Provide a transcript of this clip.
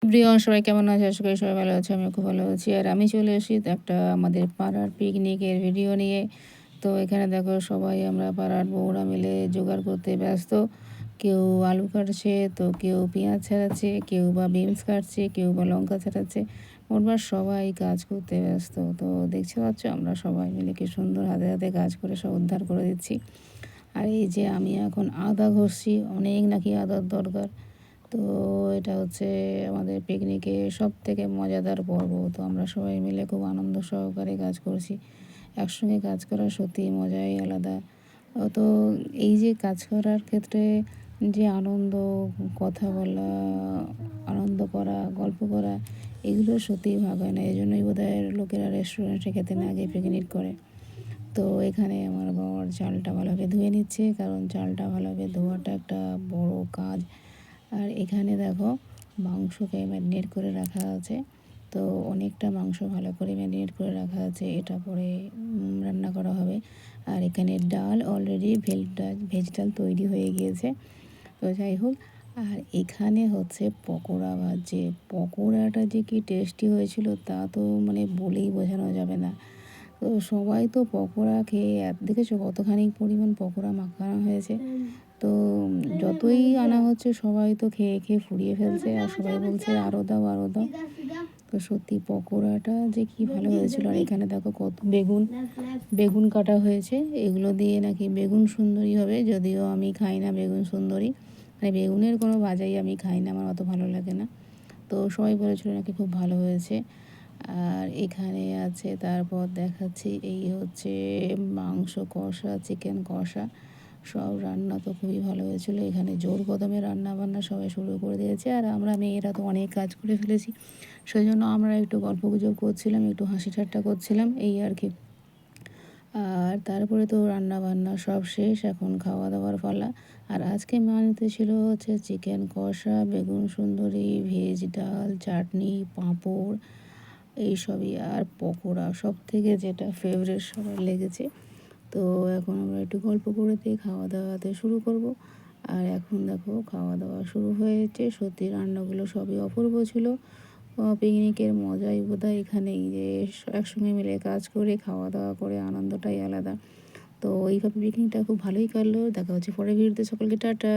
Everyone সবাই কেমন আছে? আশা করি সবাই ভালো আছে। আমিও খুব ভালো আছি। আর আমি চলে এসেছি একটা আমাদের পাড়ার পিকনিকের ভিডিও নিয়ে। তো এখানে দেখো সবাই আমরা পাড়ার বউরা মিলে জোগাড় করতে ব্যস্ত। কেউ আলু কাটছে, তো কেউ পেঁয়াজ ছাড়াচ্ছে, কেউ বা বিনস কাটছে, কেউ বা লঙ্কা ছাড়াচ্ছে। মোটমাট সবাই কাজ করতে ব্যস্ত। তো দেখতে পাচ্ছ আমরা সবাই মিলে কি সুন্দর হাতে হাতে কাজ করে সব উদ্ধার করে দিচ্ছি। আর এই যে আমি এখন আদা ঘষছি, অনেক নাকি আদার দরকার। তো এটা হচ্ছে আমাদের পিকনিকে সবথেকে মজাদার পর্ব। তো আমরা সবাই মিলে খুব আনন্দ সহকারে কাজ করছি। একসঙ্গে কাজ করা সত্যিই মজাই আলাদা। তো এই যে কাজ করার ক্ষেত্রে যে আনন্দ, কথা বলা, আনন্দ করা, গল্প করা, এগুলো সত্যিই ভাগ হয় না। এই জন্যই বোধহয় লোকেরা রেস্টুরেন্টে খেতে না গিয়ে পিকনিক করে। তো এখানে আমার বর চালটা ভালোভাবে ধুয়ে নিচ্ছে, কারণ চালটা ভালোভাবে ধোয়াটা একটা বড় কাজ। আর এখানে দেখো মাংসকে ম্যারিনেট করে রাখা আছে। তো অনেকটা মাংস ভালো করে ম্যারিনেট করে রাখা আছে, এটা পরে রান্না করা হবে। আর এখানে ডাল অলরেডি ভেজ ডাল তৈরি হয়ে গিয়েছে। তো যাই হোক, আর এখানে হচ্ছে পকোড়া ভাজছে। পকোড়াটা যে কি টেস্টি হয়েছিল তা তো মানে বলেই বোঝানো যাবে না। তো সবাই তো পকোড়া খেয়ে দেখেছো কতখানি পরিমাণ পকোড়া মাখানো হয়েছে। তো যতই আনা হচ্ছে সবাই তো খেয়ে খেয়ে ফুরিয়ে ফেলছে, আর সবাই বলছে আরও দাও আরও দাও। তো সত্যি পকোড়াটা যে কি ভালো হয়েছিল। আর এখানে দেখো কত বেগুন বেগুন কাটা হয়েছে, এগুলো দিয়ে নাকি বেগুন সুন্দরী হবে। যদিও আমি খাই না বেগুন সুন্দরী, মানে বেগুনের কোনো ভাজাই আমি খাই না, আমার অত ভালো লাগে না। তো সবাই বলেছিল নাকি খুব ভালো হয়েছে। আর এখানে আছে, তারপর দেখাচ্ছি, এই হচ্ছে মাংস কষা, চিকেন কষা, সব রান্না তো খুবই ভালো হয়েছিল। এখানে জোর কদমে রান্না বান্না সবাই শুরু করে দিয়েছে, আর আমরা মেয়েরা তো অনেক কাজ করে ফেলেছি। সেই জন্য আমরা একটু গল্পগুজব করছিলাম, একটু হাসি ঠাট্টা করছিলাম, এই আর কি। আর তারপরে তো রান্না বান্না সব শেষ, এখন খাওয়া দাওয়ার পালা। আর আজকে মেনুতে ছিল হচ্ছে চিকেন কষা, বেগুন সুন্দরী, ভেজ ডাল, চাটনি, পাঁপড়, এইসবই। আর পকোড়া সব থেকে যেটা ফেভারিট সবার লেগেছে। তো এখন আমরা একটু গল্প করতে খাওয়া দাওয়াতে শুরু করব। আর এখন দেখো খাওয়া দাওয়া শুরু হয়েছে। সত্যি রান্নাগুলো সবই অপূর্ব ছিল। পিকনিকের মজাই বোধহয় এখানেই, যে একসঙ্গে মিলে কাজ করে খাওয়া দাওয়া করে আনন্দটাই আলাদা। তো এইভাবে পিকনিকটা খুব ভালোই কাটলো। দেখা হচ্ছে পরের ভিডিওতে, সকলকে টাটা।